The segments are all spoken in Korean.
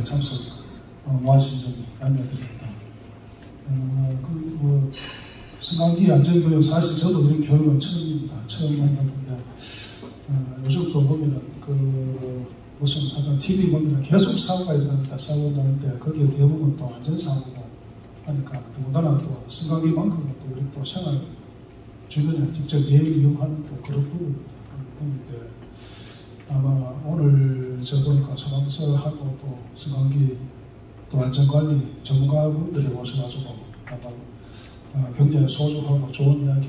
자리에 참석 와주신 점 양해드립니다. 승강기 안전교육 사실 저도 이런 교육은 처음입니다. 처음 만났는데 요즘 또 보면은 무슨 하여튼 TV 보면은 계속 사고가 일어납니다. 사고가 나는데 거기에 대부분 또 안전사고가 하니까 더군다나 또 승강기만큼은 또 우리 또 생활 주변에 직접 매일 이용하는 또 그런 부분입니다. 그런데 아마 오늘 저 보니까 소방서하고 또 승강기 또 안전관리 전문가분들이 오셔가지고 아마 굉장히 소중하고 좋은 이야기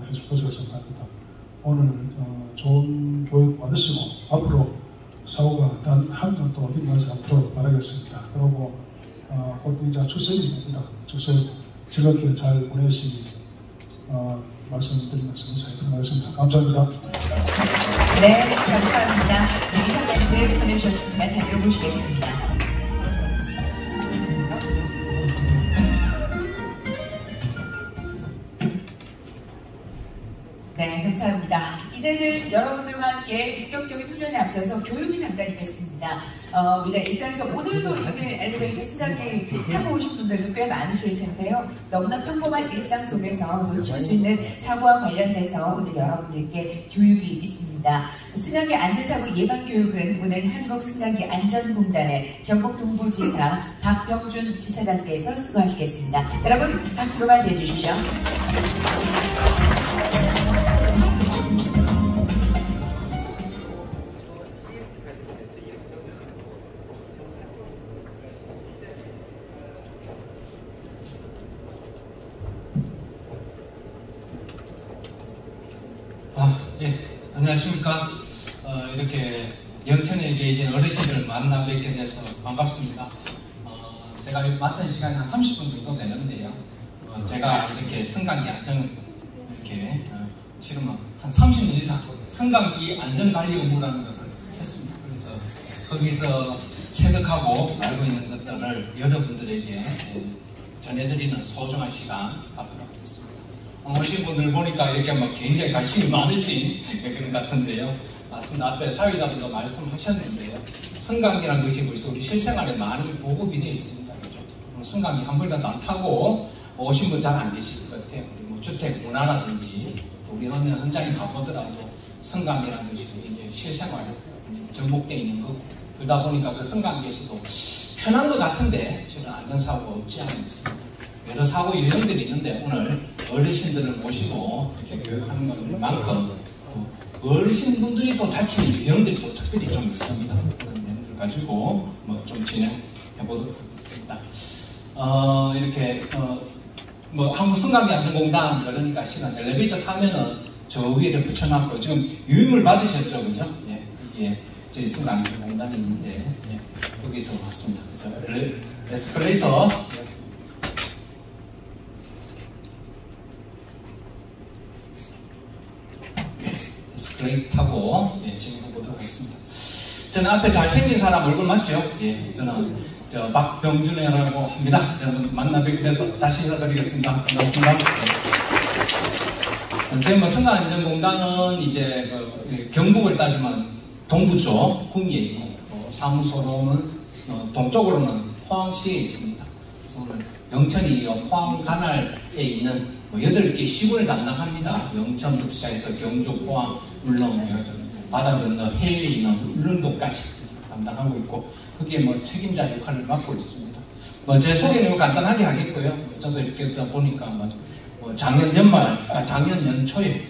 해줄 것으로 생각합니다. 오늘 좋은 교육 받으시고 앞으로 사고가 단 한 번도 일어나지 않도록 바라겠습니다. 그리고 곧 이제 추석입니다. 추석 즐겁게 잘 보내시기 말씀드리면서 인사해 드리겠습니다. 감사합니다. 네, 감사합니다. 이상 말씀 전해주셨습니다. 잘 들어보시겠습니다. 네, 감사합니다. 이제는 여러분들과 함께 본격적인 훈련에 앞서서 교육이 잠깐 있겠습니다. 우리가 일상에서 오늘도 이렇게 엘리베이터 승강기 타고 오신 분들도 꽤 많으실 텐데요. 너무나 평범한 일상 속에서 놓칠 수 있는 사고와 관련돼서 오늘 여러분들께 교육이 있습니다. 승강기 안전사고 예방교육은 오늘 한국승강기 안전공단의 경북 동부지사 박병준 지사장께서 수고하시겠습니다. 여러분 박수로 맞이해 주십시오. 안녕하십니까. 이렇게 영천에 계신 어르신들 만나 뵙게 돼서 반갑습니다. 제가 맡은 시간이 한 30분 정도 되는데요. 제가 이렇게 승강기 안전 이렇게 실은 한 30년 이상 승강기 안전관리 업무라는 것을 했습니다. 그래서 거기서 체득하고 알고 있는 것들을 여러분들에게 전해드리는 소중한 시간 갖도록 하겠습니다. 오신 분들 보니까 이렇게 막 굉장히 관심이 많으신 그런 것 같은데요. 맞습니다. 앞에 사회자분도 말씀하셨는데요. 승강기라는 것이 벌써 우리 실생활에 많이 보급이 되어 있습니다. 그렇죠? 승강기 한 번이라도 안 타고 오신 분 잘 안 계실 것 같아요. 우리 뭐 주택 문화라든지 우리 어느 현장에 가보더라도 승강기라는 것이 이제 실생활에 접목되어 있는 거고, 그러다 보니까 그 승강기에서도 편한 것 같은데 실은 안전사고가 없지 않아 있습니다. 여러 사고 유형들이 있는데 오늘 어르신들을 모시고 이렇게 교육하는 것만큼 어르신분들이 또 다치는 유형들이 또 특별히 좀 있습니다. 그런 내용들 가지고 좀 진행해 보도록 하겠습니다. 이렇게 한국승강기 안전공단 그러니까 시간 엘리베이터 타면은 저 위에 붙여놨고 지금 유임을 받으셨죠, 그죠? 예, 여기에 저희 승강기공단이 있는데 여기서 왔습니다. 그죠? 에스컬레이터. 타고 진행해 보도록 하겠습니다. 저는 앞에 잘생긴 사람 얼굴 맞죠? 저는 박병준이라고 합니다. 여러분 만나 뵙게 돼서 다시 인사드리겠습니다. 반갑습니다. 저희 승강안전공단은 이제 경북을 따지면 동부 쪽 구미에 있고 사무소로는 동쪽으로는 포항시에 있습니다. 그래서 오늘 영천이 포항 관할에 있는 8개 시군을 담당합니다. 영천부터 시작해서 경주, 포항, 울릉, 바다 건너 해외에 있는 울릉도까지 담당하고 있고 거기에 책임자 역할을 맡고 있습니다. 제 소개는 간단하게 하겠고요. 저도 이렇게 보니까 작년 연초에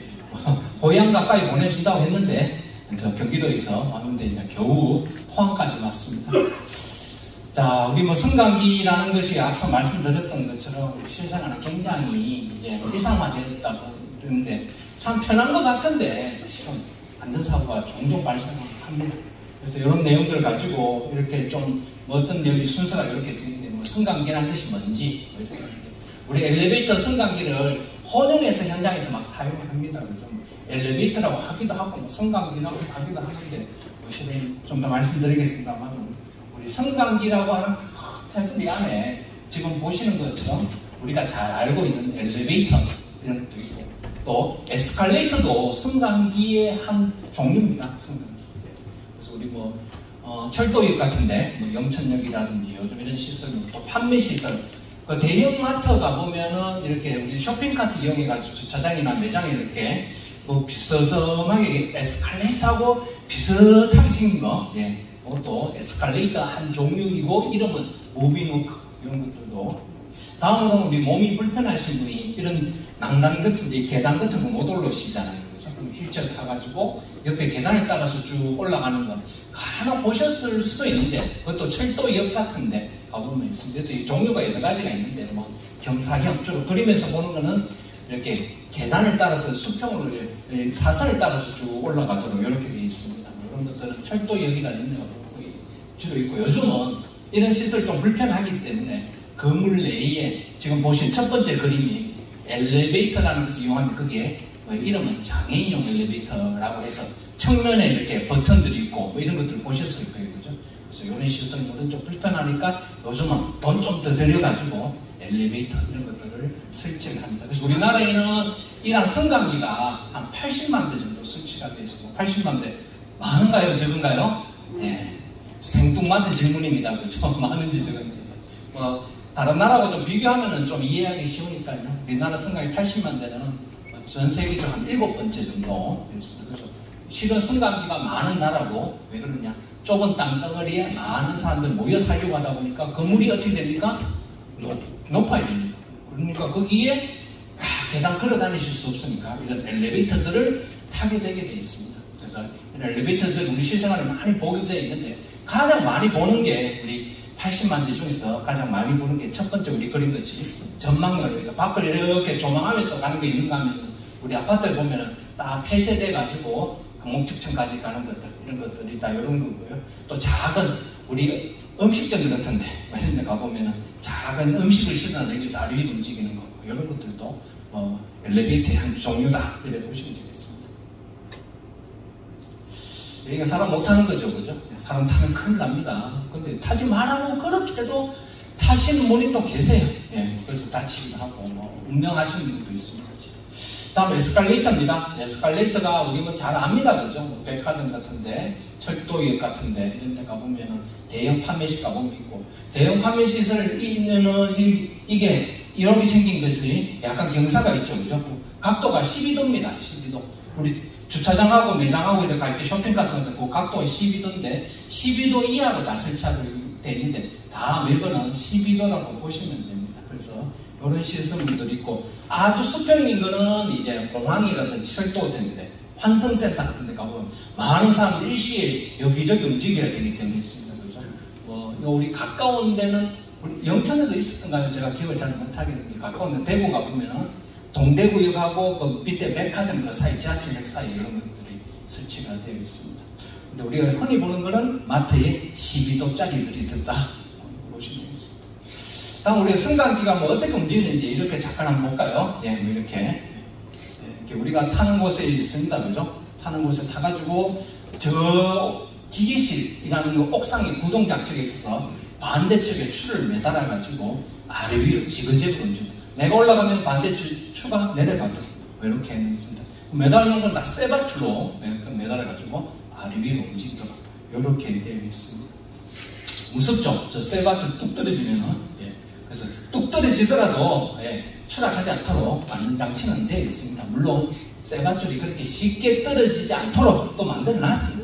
고향 가까이 보내준다고 했는데 저 경기도에서 왔는데 이제 겨우 포항까지 왔습니다. 자, 우리 승강기라는 것이 앞서 말씀드렸던 것처럼 실생활은 굉장히 이제 일상화되었다고 그러는데 참 편한 것 같은데 실은 안전사고가 종종 발생합니다. 그래서 이런 내용들을 가지고 이렇게 좀 어떤 내용이 순서가 이렇게 있는데 승강기라는 것이 뭔지 이렇게 하는데 우리 엘리베이터 승강기를 혼용해서 현장에서 막 사용합니다. 그죠? 엘리베이터라고 하기도 하고 승강기라고 하기도 하는데 실은 좀 더 말씀드리겠습니다만 우리 승강기라고 하는 텐트리 안에 지금 보시는 것처럼 우리가 잘 알고 있는 엘리베이터 이런 것도 있고 또 에스컬레이터도 승강기의 한 종류입니다. 승강기. 그래서 우리 철도역 같은데, 뭐 영천역이라든지 요즘 이런 시설, 또 판매 시설, 그 대형 마트 가보면은 이렇게 우리 쇼핑카트 이용해가지고 주차장이나 매장에 이렇게 뭐 비스듬하게 에스컬레이터하고 비슷하게 생긴 거, 예, 그것도 에스컬레이터 한 종류이고, 이름은 무빙워크, 이런 것들도. 다음으로 우리 몸이 불편하신 분이 이런 난간 같은 데, 계단 같은 거 못 올라오시잖아요. 휠체어 타가지고 옆에 계단을 따라서 쭉 올라가는 거 간혹 보셨을 수도 있는데, 그것도 철도역 같은데 가보면 있습니다. 또 이 종류가 여러 가지가 있는데, 뭐 경사형 주로 그리면서 보는 거는 이렇게 계단을 따라서 수평으로 사선을 따라서 쭉 올라가도록 이렇게 되어 있습니다. 이런 것들은 철도역이라는 의미가 주로 있고, 요즘은 이런 시설 좀 불편하기 때문에 건물 내에 지금 보신 첫 번째 그림이 엘리베이터라는 것을 이용하는데, 그게 뭐 이름은 장애인용 엘리베이터라고 해서 측면에 이렇게 버튼들이 있고 뭐 이런 것들을 보셨을 거예요, 그죠? 그래서 이런 시설들은 좀 불편하니까 요즘은 돈 좀 더 들여가지고 엘리베이터 이런 것들을 설치를 합니다. 그래서 우리나라에는 이러한 승강기가 한 80만 대 정도 설치가 되어 있습니다. 80만 대 많은가요, 적은가요? 네, 생뚱맞은 질문입니다, 그죠? 많은지 적은지. 뭐 다른 나라하고 좀 비교하면은 좀 이해하기 쉬우니까요. 우리나라 승강기 80만 대는 전 세계적으로 한 7번째 정도 됐습니다. 그래서 실은 승강기가 많은 나라고, 왜 그러냐? 좁은 땅덩어리에 많은 사람들 모여 살려고 하다 보니까 건물이 어떻게 됩니까? 높아야 됩니다. 그러니까 거기에 다 계단 걸어 다니실 수 없으니까 이런 엘리베이터들을 타게 되게 되어 있습니다. 그래서 이런 엘리베이터들 우리 실생활에 많이 보게 되어 있는데, 가장 많이 보는 게 우리 80만 대 중에서 가장 많이 보는 게 첫 번째 우리 그린 거지, 전망열입니다. 밖을 이렇게 조망하면서 가는 게 있는가 하면, 우리 아파트에 보면은 딱 폐쇄돼 가지고 목적층까지 가는 것들, 이런 것들이 다 이런 거고요. 또 작은 우리 음식점 같은데 이런 데 가보면은 작은 음식을 실어놔서 여기서 아래 위로 움직이는 거, 이런 것들도 엘리베이터의 한 종류다, 이렇게 보시면 되겠습니다. 여기가 사람 못 타는 거죠, 그죠? 사람 타면 큰일 납니다. 근데 타지 말라고 그렇게 해도 타시는 분이 또 계세요. 예, 그래서 다치기도 하고 뭐 운명하시는 분도 있습니다. 다음 에스컬레이터입니다. 에스컬레이터가 우리 뭐 잘 압니다, 그죠? 뭐 백화점 같은데, 철도역 같은데 이런 데 가보면은 대형 판매식 가보면 있고, 대형 판매시설 있는 이게 이렇게 생긴 것이 약간 경사가 있죠, 그죠? 각도가 12도입니다. 12도. 우리 주차장하고 매장하고 이렇게 갈 때 쇼핑 같은 거 그 각도가 12도인데 12도 이하로 다 설치되어 있는데, 다 외관은 12도라고 보시면 됩니다. 그래서 이런 시설물들이 있고, 아주 수평인 거는 이제 공항이라든지 철도 같은데, 환승센터 같은 데 가보면 많은 사람들이 일시에 여기저기 움직여야 되기 때문에 있습니다, 그죠? 우리 가까운 데는 우리 영천에도 있었던가요? 제가 기억을 잘 못하겠는데, 가까운 데 대구 가보면은 동대구역하고 그 밑에 백화점 그 사이, 지하철역 사이 이런 것들이 설치가 되어 있습니다. 근데 우리가 흔히 보는 거는 마트에 12도짜리들이 든다 보시면 되겠습니다. 다음 우리가 승강기가 뭐 어떻게 움직이는지 이렇게 잠깐 한번 볼까요? 예, 뭐 이렇게 우리가 타는 곳에 있습니다, 그죠? 타는 곳에 타가지고 저 기계실이라는 거 옥상에 구동장치가 있어서 반대쪽에 줄을 매달아가지고 아래 위로 지그재그로 움직입니다. 내가 올라가면 반대 추가 내려가죠. 이렇게 있습니다. 매달는 건 다 쇠밧줄로 매달아가지고 아래 위로 움직이도록 이렇게 되어 있습니다. 무섭죠? 저 쇠밧줄 뚝 떨어지면은, 예. 그래서 뚝 떨어지더라도, 예, 추락하지 않도록 만든 장치는 되어 있습니다. 물론 쇠밧줄이 그렇게 쉽게 떨어지지 않도록 또 만들어 놨습니다.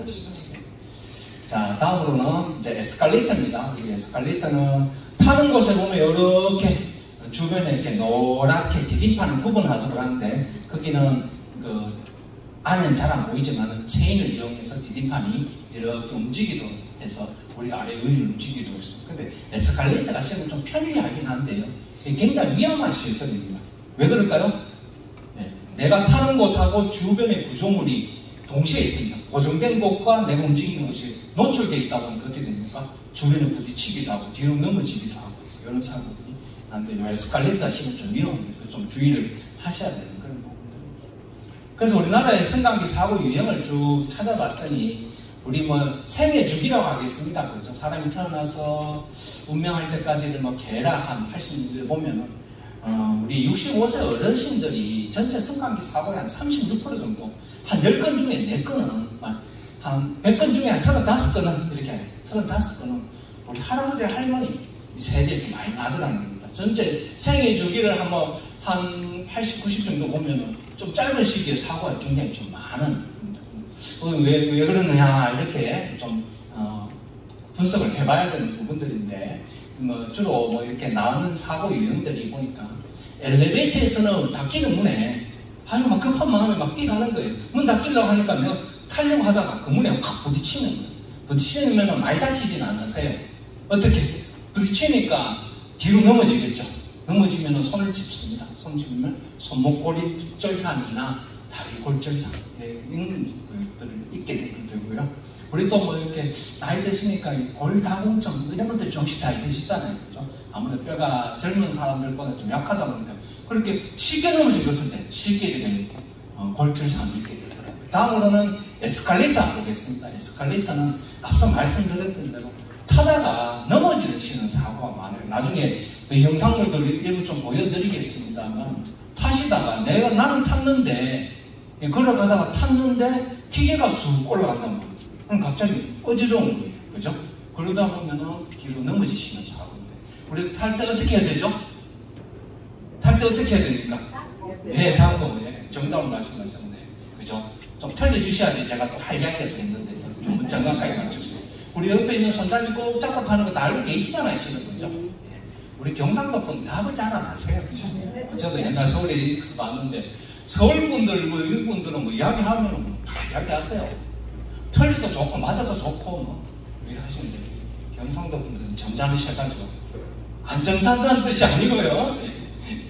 자, 다음으로는 이제 에스컬레이터입니다. 이 에스컬레이터는 타는 곳에 보면 이렇게 주변에 이렇게 노랗게 디딤판을 구분하도록 하는데, 거기는 그 안은 잘 안 보이지만 체인을 이용해서 디딤판이 이렇게 움직이도록 해서 우리 아래 위를 움직이도록 했습니다. 근데 에스컬레이터가 실은 좀 편리하긴 한데요, 굉장히 위험한 시설입니다. 왜 그럴까요? 네, 내가 타는 곳하고 주변의 구조물이 동시에 있습니다. 고정된 곳과 내가 움직이는 곳이 노출되어 있다 보니까 어떻게 됩니까? 주변에 부딪히기도 하고 뒤로 넘어지기도 하고 이런 사고들이 난데, 에스컬레이터 하시면 좀 위험합니다. 좀 주의를 하셔야 되는 그런 부분들입니다. 그래서 우리나라의 승강기 사고 유형을 쭉 찾아봤더니, 우리 뭐 생애 주기라고 하겠습니다. 그렇죠? 사람이 태어나서 운명할 때까지를 뭐 개라 한 80년대를 보면은 우리 65세 어르신들이 전체 승강기 사고의 한 36% 정도, 한 10건 중에 4건은 한 100건 중에 한 35건은 이렇게 35건은 우리 할아버지 할머니 세대에서 많이 나더라는 겁니다. 전체 생애 주기를 한번 한 80, 90 정도 보면은 좀 짧은 시기에 사고가 굉장히 좀 많은. 왜 그러느냐 이렇게 좀 분석을 해봐야 되는 부분들인데 주로 뭐 이렇게 나오는 사고 유형들이 보니까 엘리베이터에서는 닫히는 문에 막 급한 마음에 막 뛰어가는 거예요. 문 닫히려고 하니까 내가 타려고 하다가 그 문에 확 부딪히는 거예요. 부딪히면 많이 다치진 않으세요. 어떻게? 부딪히니까 뒤로 넘어지겠죠. 넘어지면 손을 짚습니다. 손 짚으면 손목골이 절상이나 다리 골절상 이런 것들을 입게 되고요. 우리 또 뭐 이렇게 나이 드시니까 골다공증 이런 것들이 조금씩 다 있으시잖아요. 그죠? 아무래도 뼈가 젊은 사람들보다 좀 약하다 보니까 그렇게 쉽게 넘어질 것 같은데 쉽게 이렇게 골절상이 있게 되더라고요. 다음으로는 에스컬레이터 보겠습니다. 에스컬레이터는 앞서 말씀드렸던 대로 타다가 넘어지는 사고가 많아요. 나중에 그 영상물들 일부 좀 보여드리겠습니다만 타시다가 나는 탔는데 걸어가다가 탔는데 기계가 쑥 올라간단 말이에요. 그럼 갑자기 어지러운 거예요. 그죠? 그러다 보면은 뒤로 넘어지시는 사고인데 우리 탈 때 어떻게 해야 되죠? 탈 때 어떻게 해야 됩니까? 예, 잡고 정답을 말씀하셨네요. 그죠? 좀 틀려주셔야지 제가 또 활기하게 됐는데 좀 정확하게 맞추세요. 우리 옆에 있는 손잡이 꼭 잡고 타는 거 다 알고 계시잖아요, 실은. 그죠? 예. 우리 경상도 분 답을 잘 안 하세요. 그죠? 저도 옛날 서울에 익스 봤는데 서울 분들, 이런 분들은 뭐 이야기하면 다 이야기하세요. 틀리도 좋고 맞아도 좋고 뭐 이렇게 하시는데 경상도 분들은 점잖으셔가지고 안 점잖다는 뜻이 아니고요.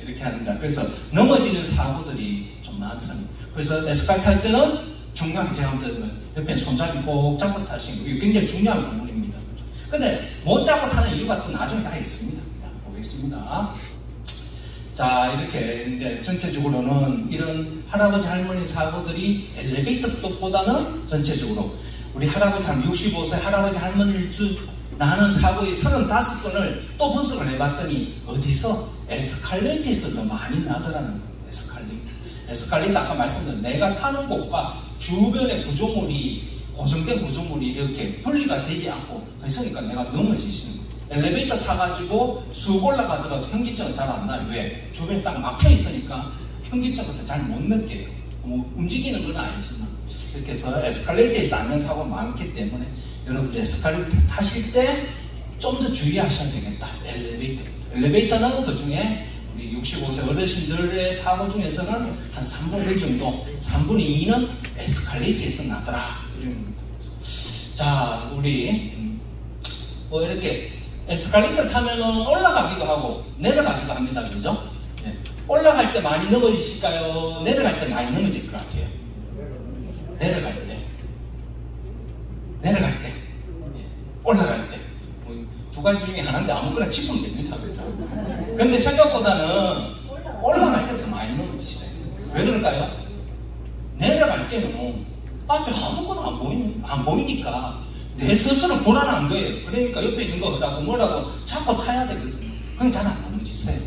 이렇게 합니다. 그래서 넘어지는 사고들이 좀 많더라고요. 그래서 에스컬레이터 탈 때는 중간에 제가 한번 옆에 손잡이 꼭 잡고 타시는 거 이게 굉장히 중요한 부분입니다. 근데 못 잡고 타는 이유가 또 나중에 다 있습니다. 보겠습니다. 자, 이렇게 이제 전체적으로는 이런 할아버지 할머니 사고들이 엘리베이터보다는 전체적으로 우리 할아버지 65세 할아버지 할머니를 나는 사고의 35건을 또 분석을 해봤더니 어디서 에스컬레이터에서 더 많이 나더라는 거예요. 에스컬레이터 아까 말씀드린 내가 타는 곳과 주변의 구조물이 고정된 구조물이 이렇게 분리가 되지 않고 그러니까 내가 넘어지시는 거예요. 엘리베이터 타가지고 쑥 올라가더라도 현기증은 잘 안 나요. 왜? 주변에 딱 막혀 있으니까 현기증을 잘 못 느껴요. 뭐 움직이는 건 아니지만 이렇게 해서 에스컬레이터에서 앉는 사고가 많기 때문에 여러분들 에스컬레이터 타실 때 좀 더 주의하셔야 되겠다. 엘리베이터는 그 중에 우리 65세 어르신들의 사고 중에서는 한 3분의 1 정도, 3분의 2는 에스컬레이터에서 나더라. 이런 겁니다. 자, 우리 뭐 이렇게 에스컬레이터 타면은 올라가기도 하고 내려가기도 합니다. 그죠? 네. 올라갈 때 많이 넘어지실까요? 내려갈 때 많이 넘어질 것 같아요. 내려갈 때. 올라갈 때. 두 가지 중에 하나인데 아무거나 짚으면 됩니다. 그죠? 근데 생각보다는 올라갈 때 더 많이 넘어지시네요. 왜 그럴까요? 내려갈 때는 앞에 아무것도 안 보이니까 내 스스로 불안한 거예요. 그러니까 옆에 있는 거라도 뭐라도 잡고 타야 되거든요. 그건 잘 안 넘어지세요.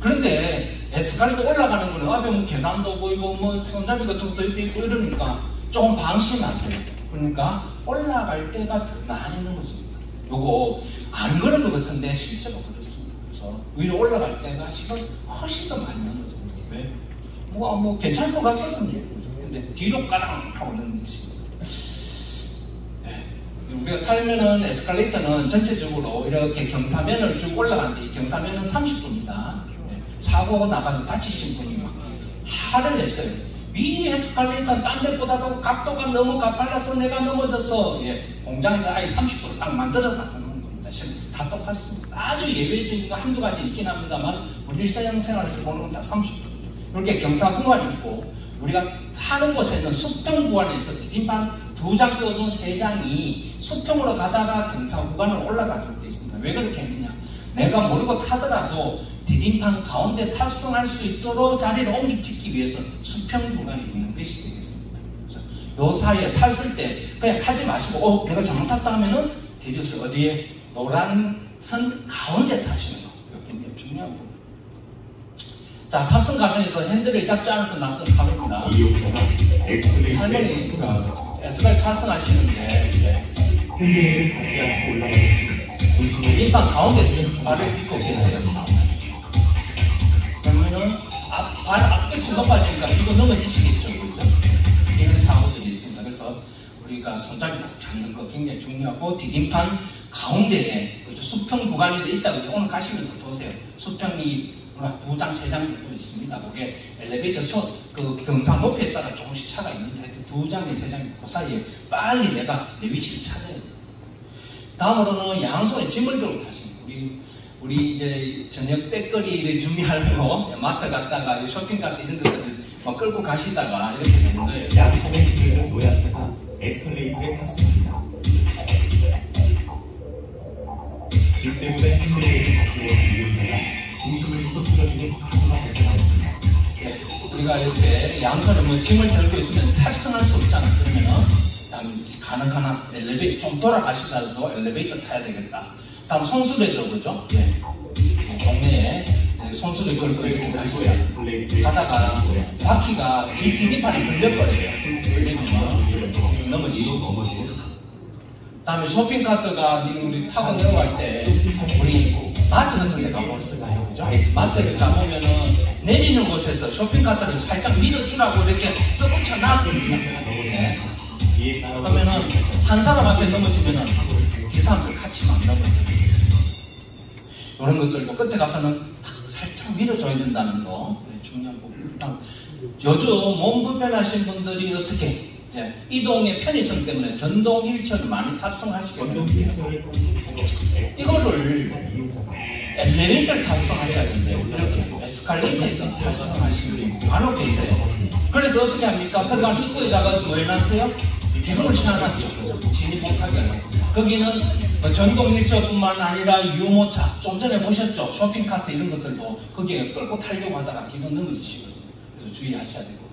그런데 에스컬레이터 올라가는 거는 앞에 뭐 계단도 보이고 뭐 손잡이 같은 것도 있고 이러니까 조금 방심하세요. 그러니까 올라갈 때가 더 많이 넘어집니다. 요거 안 그런 것 같은데 실제로 그렇습니다. 그래서 위로 올라갈 때가 시간 훨씬 더 많이 넘어집니다. 왜? 뭐 괜찮을 것 같거든요. 근데 뒤로 가장 하고 넘어집니다. 우리가 타면은 에스컬레이터는 전체적으로 이렇게 경사면을 쭉 올라가는데 이 경사면은 30도입니다. 사고 나가서 다치신 분이 막 화를 냈어요. 이 에스컬레이터는 딴 데보다도 각도가 너무 가팔라서 내가 넘어져서 공장에서 아예 30도로 딱 만들어놨다는 겁니다. 다 똑같습니다. 아주 예외적인 거 한두 가지 있긴 합니다만 우리 일상생활에서 보는 건 다 30도. 이렇게 경사 구간이 있고 우리가 타는 곳에 있는 수평 구간에서 디딤판 2장 또는 3장이 수평으로 가다가 경사 구간을 올라가도록 되어 있습니다. 왜 그렇게 했느냐? 내가 모르고 타더라도 디딤판 가운데 탑승할 수 있도록 자리를 옮기찍기 위해서 수평 구간이 있는 것이 되겠습니다. 그래서 요 사이에 탔을 때 그냥 타지 마시고 내가 잘못 탔다 하면은 뒤져서 어디에 노란 선 가운데 타시는 거. 이거 굉장히 중요한 부분. 자, 탑승 과정에서 핸들을 잡지 않아서 났던 사고입니다. 할머니가 에스컬레이터 탑승하시는데 힐링을 닿지 않고 올라가는 중 중심을 림판 가운데 발을 딛고 계세요. 그러면은 발 앞끝이 높아지니까 뒤로 넘어지시겠죠, 그렇죠? 이런 사고들이 있습니다. 그래서 우리가 손잡이 꼭 잡는 거 굉장히 중요하고, 디딤판 가운데에 그렇죠? 수평 구간이 있다고 오늘 가시면서 보세요. 수평이 2장, 3장 정도 있습니다. 그게 엘리베이터 그 경사 높이에 따라 조금씩 차가 있는데 하여튼 2장에 3장 그 사이에 빨리 내가 내 위치를 찾아야 돼요. 다음으로는 양손에 짐을 들고 타십니다. 우리 이제 저녁 때거리를 준비하려고 마트 갔다가 쇼핑카트 이런 것들을 막 끌고 가시다가 이렇게 되는 거예요. 양손에 짐을 든 노약자가 에스컬레이터에 탑승합니다. 짐 때문에 핸들레이를 바꾸어 이용자가 중심을 잃고 쓰러지는 사고가 발생하였습니다. 우리가 이렇게 양손에 뭐 짐을 들고 있으면 탑승할 수 없잖아. 그러면은 가능한 엘리베이터 좀 돌아가시더라도 엘리베이터 타야 되겠다. 다음 손수레죠, 그죠? 예. 동네에 손수레 끌고 이렇게 가시죠. 가다가 바퀴가 디딤판에 걸려버려요. 걸리면 넘어지시고. 다음에 쇼핑카트가 우리 타고 내려갈 때 우리 마트 같은 데 가보셨어요, 그죠? 마트에 가보면은 내리는 곳에서 쇼핑카트를 살짝 밀어주라고 이렇게 써붙여 놨습니다. 네. 그러면은 한 사람 앞에 넘어지면은 그 사람들 같이 막 넘어져요. 이런 것들이고, 끝에 가서는 살짝 밀어줘야 된다는 거, 네, 중요한 부분입니다. 요즘 몸 불편하신 분들이 어떻게 이제 이동의 편의성 때문에 전동 휠체어를 많이 탑승하시게 됩니다. 이거를 엘리베이터를 탑승하셔야 되는데 이렇게 에스컬레이터에 탑승하시는 분이 간혹 계세요. 그래서 어떻게 합니까? 들어가는 입구에다가 뭐 해놨어요? 기둥을 씌워놨죠. 그죠? 진입 못하게 하고. 거기는 전동 휠체어뿐만 아니라 유모차, 좀 전에 보셨죠? 쇼핑카트 이런 것들도 거기에 끌고 타려고 하다가 기둥 넘어지시거든요. 그래서 주의하셔야 되고.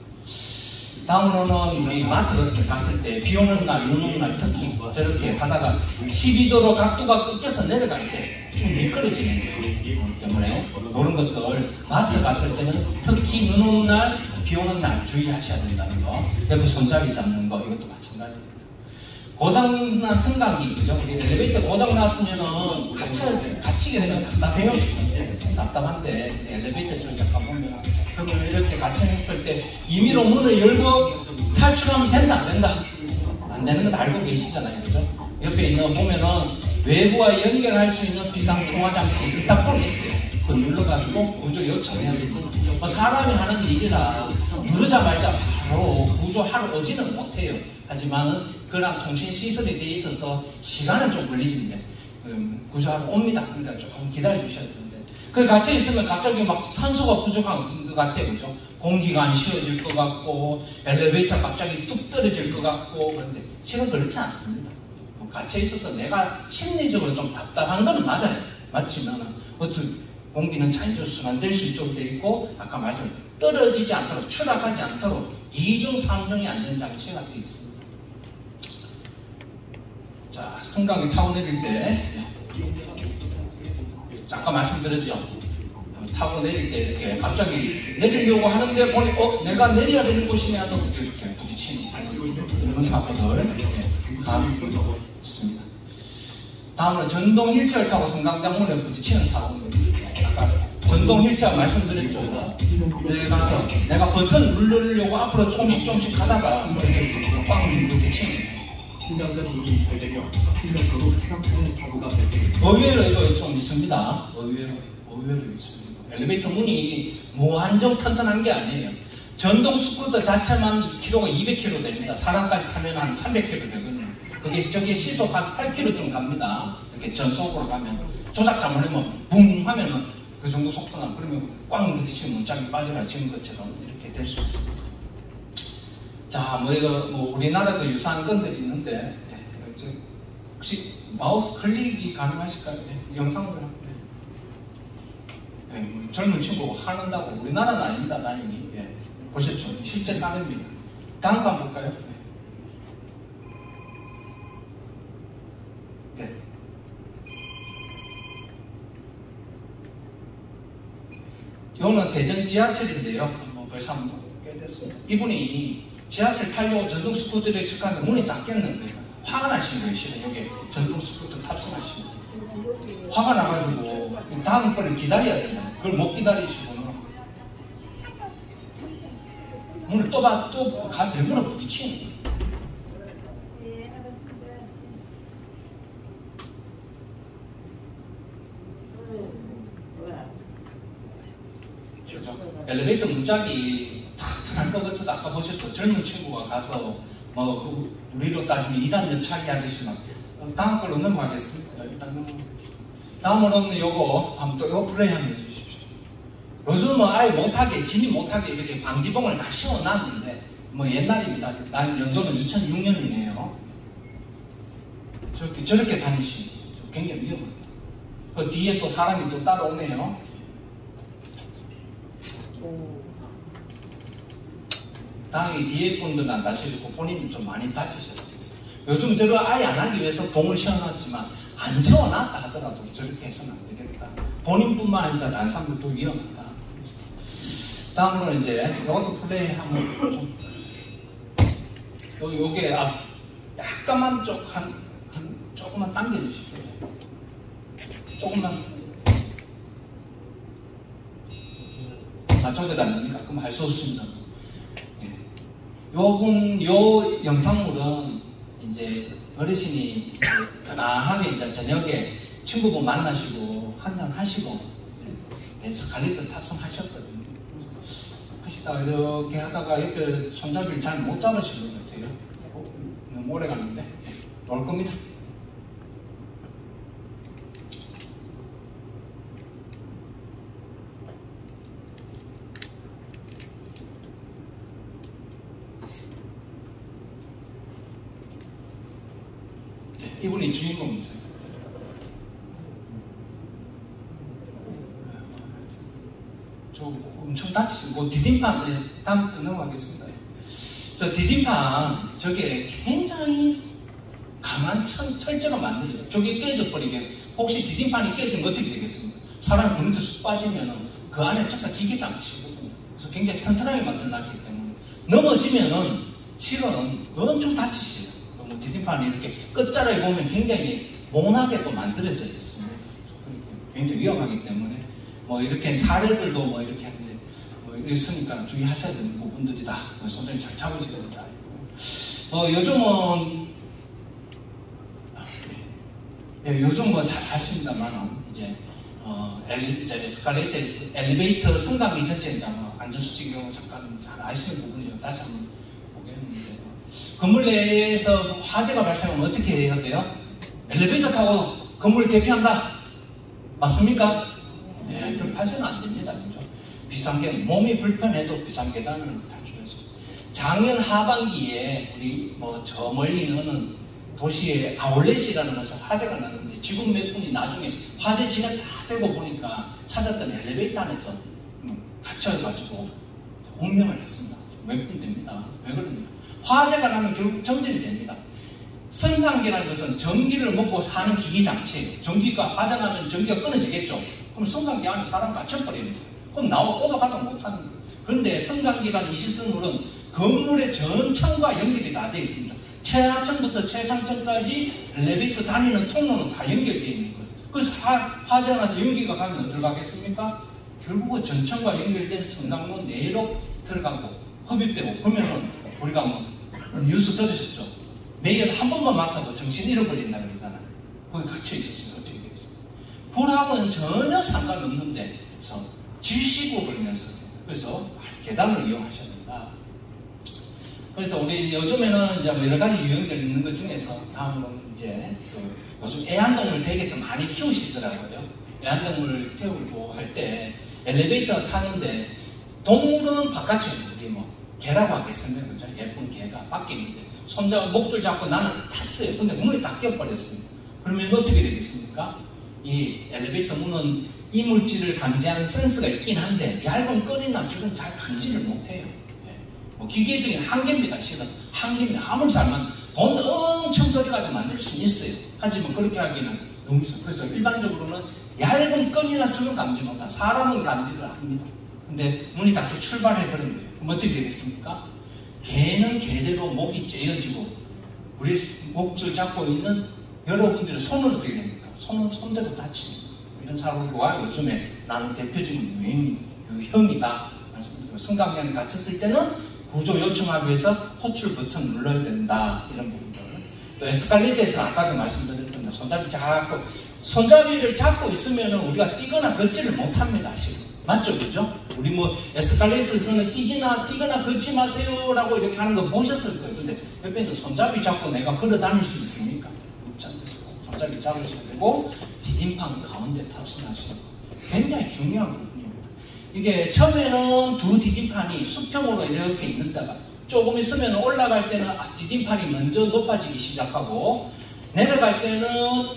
다음으로는 우리 마트 같은 데 갔을 때 비 오는 날, 눈 오는 날 특히 저렇게 가다가 12도로 각도가 꺾여서 내려갈 때 좀 미끄러지는 거예요. 때문에 그런 것들 마트 갔을 때는 특히 눈 오는 날, 비 오는 날 주의하셔야 된다는 거. 옆에 손잡이 잡는 거 이것도 마찬가지입니다. 고장난 승강기, 그죠? 우리 엘리베이터 고장 났으면은 갇히게 되면 답답해요. 답답한데 엘리베이터 쪽 잠깐 보면 그걸 이렇게 갇혀있을 때 임의로 문을 열고 탈출하면 된다, 안 된다? 안 되는 건 알고 계시잖아요, 그죠? 옆에 있는 보면은 외부와 연결할 수 있는 비상통화장치 그 딱본이 있어요. 그거 눌러가지고 구조 요청해야 되고, 뭐 사람이 하는 일이라 누르자마자 바로 구조하러 오지는 못해요. 하지만은 그랑 통신 시설이 돼 있어서 시간은 좀 걸리지만 구조하러 옵니다. 그러니까 조금 기다려 주셔야 되는데, 그 갇혀 있으면 갑자기 막 산소가 부족한 것 같아요, 그죠? 공기가 안 쉬어질 것 같고 엘리베이터 갑자기 뚝 떨어질 것 같고. 그런데 실은 그렇지 않습니다. 갇혀 있어서 내가 심리적으로 좀 답답한 거는 맞아요. 맞지만은 어떻게 공기는 자연적으로 순환될 수 있도록 되어 있고, 아까 말씀 떨어지지 않도록 추락하지 않도록 2중, 3중의 안전장치가 되어 있습니다. 자, 승강기 타고 내릴 때 아까 말씀드렸죠. 타고 내릴 때 이렇게 갑자기 내리려고 하는데 보니 내가 내려야 되는 곳이네 하고 이렇게 부딪히는 이런 사고들 가능합니다. 다음은 전동 휠체어 타고 승강장문에 부딪히는 사고입니다. 아까 전동 휠체어 말씀드렸죠. 여기 가서 내가 버튼 누르려고 앞으로 조금씩 가다가 빵 부딪히는. 승강장 문이 열리며 승강장으로 추락하는 사고가 발생했습니다. 의외로 이거 좀 있습니다. 의외로 있습니다. 엘리베이터 문이 무한정 튼튼한 게 아니에요. 전동 스쿠터 자체만 키로가 200km 됩니다. 사람까지 타면 한 300km 되거든요. 그게 저기 시속 한 8km쯤 갑니다. 이렇게 전속으로 가면 조작 잘못하면 붕 하면은 그 정도 속도 나면, 그러면 꽝 부딪히면 문짝이 빠져가 지금 것처럼 이렇게 될 수 있습니다. 자, 우리나라도 유사한 건들이 있는데, 혹시 마우스 클릭이 가능하실까요? 영상으로. 젊은 친구가 하는다고. 우리나라는 아닙니다, 다행히. 보셨죠? 실제 사례입니다. 다음 거 한번 볼까요? 이거는 대전 지하철인데요. 벌써 꽤 됐어요. 이분이 지하철 타려고 전동 스쿠터를 측하는데 문이 닫겠는 거예요. 화가 나신 거예요. 실은 여기 전동 스쿠터 탑승하시면 화가 나가지고 다음 번을 기다려야 된다. 그걸 못 기다리시고는 문을 또 가서 문을 부딪히는 거예요. 엘리베이터 문짝이 탁탁할 것 같아도 아까 보셨죠? 젊은 친구가 가서 뭐 우리로 따지면 2단 옆차기 하듯이 막 다음 걸로 넘어가겠습니다. 일단 넘어가겠습니다. 다음으로는 요거 한번 또 요거 플레이 한번 해주십시오. 요즘은 아예 못하게 진입 못하게 이렇게 방지봉을 다 씌워놨는데 뭐 옛날입니다. 난 연도는 2006년이네요. 저렇게 다니시면 굉장히 위험합니다. 그 뒤에 또 사람이 또 따라오네요. 당연히 뒤에 분들은 안 다치고 본인이 좀 많이 다치셨어요. 요즘 저거 아예 안 하기 위해서 봉을 세워놨지만 안 세워놨다 하더라도 저렇게 해서는 안 되겠다. 본인뿐만 아니라 다른 사람들도 위험하다. 다음으로 이제 이것도 플레이하면 좀 요게 약간만 조금만 당겨주십시오. 조금만 조절 안 됩니까? 그럼 할 수 없습니다. 요 영상물은 이제 어르신이 편안하게 이제 저녁에 친구분 만나시고 한잔 하시고 스칼리트 탑승하셨거든요. 하시다가 이렇게 하다가 옆에 손잡이를 잘 못 잡으신 것 같아요. 너무 오래 가는데 올 겁니다. 이분이 주인공이세요. 저 엄청 다치시고 디딤판 다음 넘어가겠습니다. 저 디딤판 저게 굉장히 강한 철제로 만들어져. 저게 깨져버리게 혹시 디딤판이 깨지면 어떻게 되겠습니까? 사람이 물밑에 쑥 빠지면은 그 안에 전부 다 기계 장치거든요. 그래서 굉장히 튼튼하게 만들어놨기 때문에 넘어지면은 실은 엄청 다치시요. 디딤판이 이렇게 끝자락에 보면 굉장히 모나게 또 만들어져 있습니다. 굉장히 위험하기 때문에 뭐 이렇게 사례들도 뭐 이렇게 하는데 뭐 이랬으니까 주의하셔야 되는 부분들이다. 손님 잘 잡으셔야 된다. 요즘은 요즘 뭐 잘 하십니다만 이제 에스컬레이터 엘리베이터 승강기 전체 이제 안전수칙 경우 잠깐 잘 아시는 부분이요. 다시 한번 보겠는데. 건물 내에서 화재가 발생하면 어떻게 해야 돼요? 엘리베이터 타고 건물을 대피한다. 맞습니까? 예, 그렇게 하셔는 안 됩니다. 그죠? 비상계단, 몸이 불편해도 비상계단을 탈출해서. 작년 하반기에 우리 저 멀리는 도시에 아울렛이라는 곳에서 화재가 났는데 지금 몇 분이 나중에 화재 진행 다 되고 보니까 찾았던 엘리베이터 안에서 갇혀가지고 운명을 했습니다. 몇 분 됩니다. 왜 그러냐? 화재가 나면 결국 정전이 됩니다. 승강기라는 것은 전기를 먹고 사는 기기 장치예요. 전기가 화재 나면 전기가 끊어지겠죠. 그럼 승강기 안에 사람 갇혀버리는 거예요. 그럼 나와 오도가도 못하는 거예요. 그런데 승강기라는 이 시스템은 건물의 전층과 연결이 다 되어 있습니다. 최하층부터 최상층까지 엘리베이터 다니는 통로는 다 연결되어 있는 거예요. 그래서 화재가 나서 연기가 가면 어디로 가겠습니까? 결국은 전층과 연결된 승강로 내로 들어가고 흡입되고 그러면은 우리가 뉴스 들으셨죠? 매일 한 번만 맡아도 정신 잃어버린다 그러잖아요. 거기 갇혀 있었으면 어떻게 되겠어요? 불하고는 전혀 상관없는데 질식으로 걸려서 그래서 계단을 이용하셔야 된다. 그래서 우리 요즘에는 이제 여러 가지 유형들 있는 것 중에서 다음으로는 이제 요즘 애완동물 댁에서 많이 키우시더라고요. 애완동물 태우고 할 때 엘리베이터 타는데 동물은 바깥에 우리 개라고 하겠습니다. 그죠? 예쁜 개가 밖에 있는데 손잡고 목줄 잡고 나는 탔어요. 근데 문이 다 껴버렸어요. 그러면 어떻게 되겠습니까? 이 엘리베이터 문은 이물질을 감지하는 센서가 있긴 한데 얇은 끈이나 줄은 잘 감지를 못해요. 기계적인 한계입니다. 실은 한계입니다. 아무리 잘만 돈 엄청 들여가지고 만들 수는 있어요. 하지만 그렇게 하기는 너무 있어요. 그래서 일반적으로는 얇은 끈이나 줄은 감지 못한다. 사람은 감지를 합니다. 근데 문이 닫혀 출발해버린 거예요. 그럼 어떻게 되겠습니까? 개는 개대로 목이 째어지고 우리 목줄 잡고 있는 여러분들의 손을 어떻게 됩니까? 손은 손대로 다칩니다. 이런 사고가 요즘에 나는 대표적인 유형이다 말씀드리고, 승강장에 갇혔을 때는 구조 요청하기 위해서 호출 버튼 눌러야 된다, 이런 부분들. 또 에스컬레이터에서 아까도 말씀드렸던 손잡이를 잡고 있으면 우리가 뛰거나 걷지를 못합니다. 맞죠? 그죠? 우리 뭐 에스컬레이터에서는 뛰거나 걷지 마세요 라고 이렇게 하는 거 보셨을 거예요. 근데 옆에 있는 손잡이 잡고 내가 걸어 다닐 수 있습니까? 손잡이 잡으셔야 되고, 디딤판 가운데 탑승하시는 거 굉장히 중요한 부분입니다. 이게 처음에는 두 디딤판이 수평으로 이렇게 있는다가 조금 있으면 올라갈 때는 앞 디딤판이 먼저 높아지기 시작하고, 내려갈 때는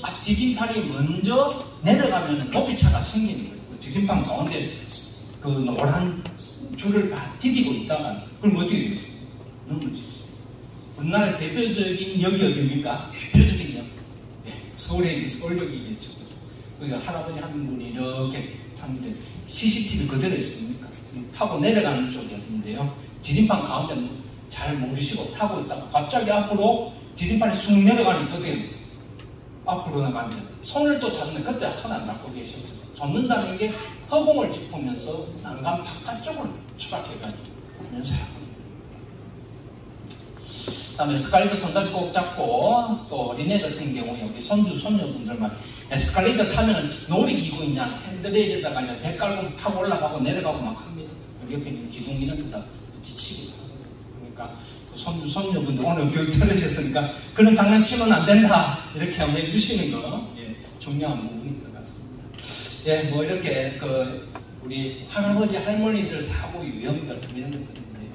앞 디딤판이 먼저 내려가면 높이차가 생기는 거예요. 디딤판 가운데 그 노란 줄을 디디고 있다가 그럼 어떻게 되겠어요? 넘어지죠. 우리나라의 대표적인 역이 어디입니까? 대표적인 역. 서울에 있는 서울역이겠죠. 그러니까 할아버지 한 분이 이렇게 탔는데 CCTV 그대로 있습니까? 타고 내려가는 쪽이었는데요. 디딤판 가운데 잘 모르시고 타고 있다가 갑자기 앞으로 디딤판이 쑥 내려가니까 어떻게 앞으로 나가는데 손을 또 잡는, 그때 손 안 잡고 계셨어요. 잡는다는 게 허공을 짚으면서 난간 바깥쪽으로 추락해가지고 그런 사고. 그 다음에 에스컬레이터 손잡이 꼭 잡고, 또 어린애 같은 경우에 여기 손주, 손녀분들만 에스컬레이터 타면 놀이기구 있냐, 핸드레일에다가 그냥 배 깔고 타고 올라가고 내려가고 막 합니다. 여기 옆에 있는 기둥 이런 데다 부딪히기도 하고. 그러니까 손주, 손녀분들 오늘 교육 들으셨으니까 그런 장난치면 안 된다, 이렇게 한번 해주시는 거, 중요한 부분인 것 같습니다. 뭐 이렇게 우리 할아버지, 할머니들 사고 유형들 이런 것들인데요.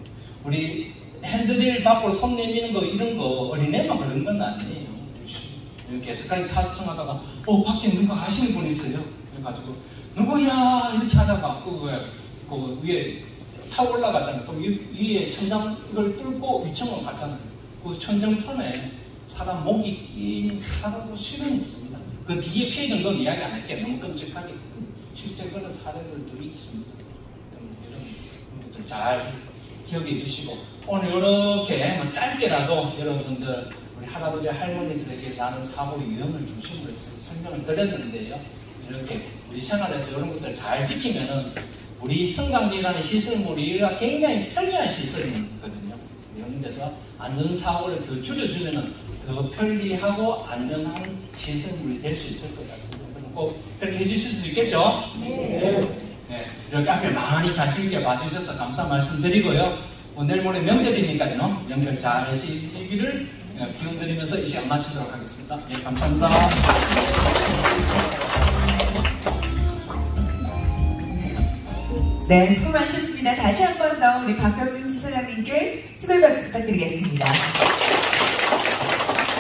우리 핸드릴 밖으로 손 내미는 거 이런 거 어린애만 그런 건 아니에요. 이렇게 에스컬레이터 탑승하다가 밖에 누가 하시는 분 있어요. 그래가지고 누구야 이렇게 하다가 그 위에 타고 올라가잖아요. 그럼 위에 천장 이걸 뚫고 위층으로 갔잖아요. 그 천정편에 사람 목이 낀 사람도 실은 있습니다. 그 뒤에 피해 정도는 이야기 안 할게요. 너무 끔찍하게. 실제 그런 사례들도 있습니다. 이런 것들 잘 기억해 주시고, 오늘 이렇게 짧게라도 여러분들 우리 할아버지, 할머니들에게 나는 사고 유형을 중심으로 해서 설명을 드렸는데요. 이렇게 우리 생활에서 이런 것들 잘 지키면은 우리 승강기라는 시설물이 굉장히 편리한 시설이거든요. 이런 데서 안전사고를 더 줄여주면은 더 편리하고 안전한 시설물이 될 수 있을 것 같습니다. 그럼 꼭 그렇게 해주실 수 있겠죠? 네. 이렇게 앞에 많이 관심 있게 봐주셔서 감사 말씀드리고요. 내일 모레 명절이니까요. 명절 잘 하시기를 기원드리면서 이 시간 마치도록 하겠습니다. 감사합니다. 네, 수고 많으셨습니다. 다시 한 번 더 우리 박병준 지사장님께 수고의 박수 부탁드리겠습니다.